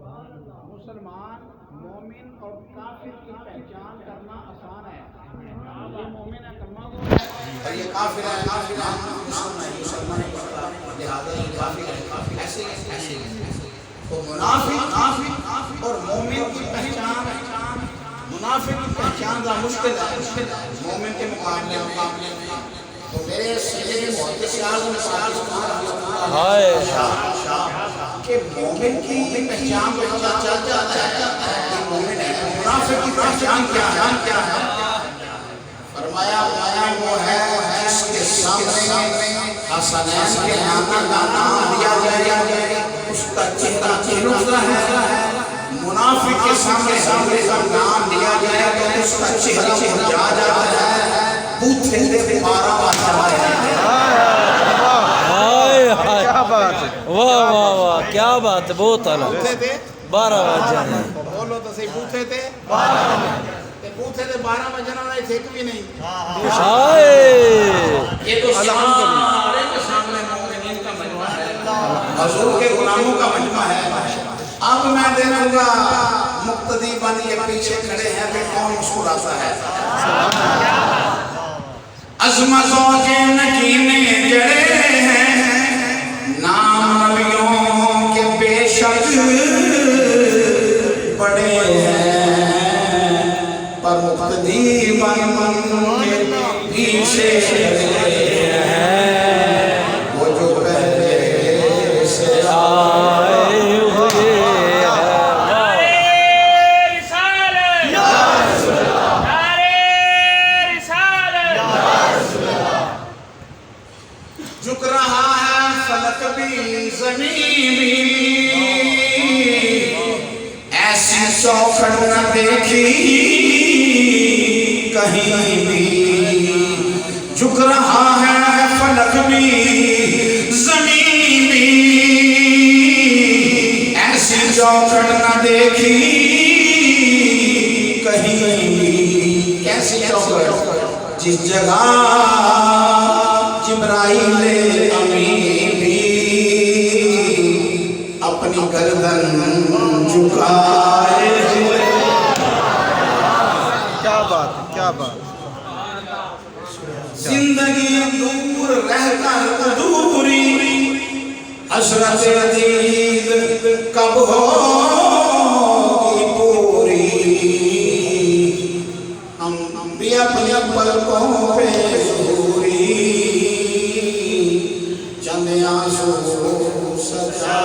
مسلمان مومن اور کافر کی پہچان کرنا آسان ہے. یہ مومن ہے کلمہ گو ہے اور یہ کافر ہے مسلمان ہے لہذا یہ کافر ہے. ایسے تو منافق اور مومن کی پہچان منافق کی پہچان ذرا مشکل ہے مومن کے مقابلے میں. تو میرے سید محدث اعظم کہ مومن کی پہچان پتا چل جاتا ہے کہ مومن ہے. منافق کی پہچان کیا ہے؟ فرمایا وہ ہے جس کے سامنے حسنین کے نام کا نام لیا جائے اس کا چہرہ چمکتا ہے. منافق کے سامنے کا نام لیا جائے تو اس کا چہرہ مرجھا جاتا ہے. بوتھے دے 12 واہ واہ واہ کیا بات ہے. بہت اعلیٰ 12 بجے بولو تو صحیح. بوتھے تھے 12 بجنا والا ایک بھی نہیں. یہ تو سارے کے سامنے مومنین کا مجمع ہے حضور کے غلاموں کا مجمع ہے. اب میں دیکھوں گا مقتدی بن کے پیچھے کھڑے ہیں کہ کون مسکراتا ہے. عظمتوں کے نگینے جڑے ہیں نام نبیوں کے بے شک بڑے ہیں پر مقتدی بن کے پیچھے کھڑے ہیں وہ جو پہلے سے آئے ہوئے. جھک رہا ہے فلک بھی زمین بھی ایسی چوکھٹ نہ دیکھی کہیں بھی. جھک رہا ہے فلک بھی زمین بھی ایسی چوکھٹ نہ دیکھی کہیں، کیسی چوکھٹ؟ جس جگہ جبرائیل امین بھی اپنی گردن جھکائے. کیا بات ہے، کیا بات. زندگی دور رہ کر ادھوری، حسرت عید کب ہوگی پوری. ہم بھی اپنی پلکوں پہ ضروری چند آنسو سجا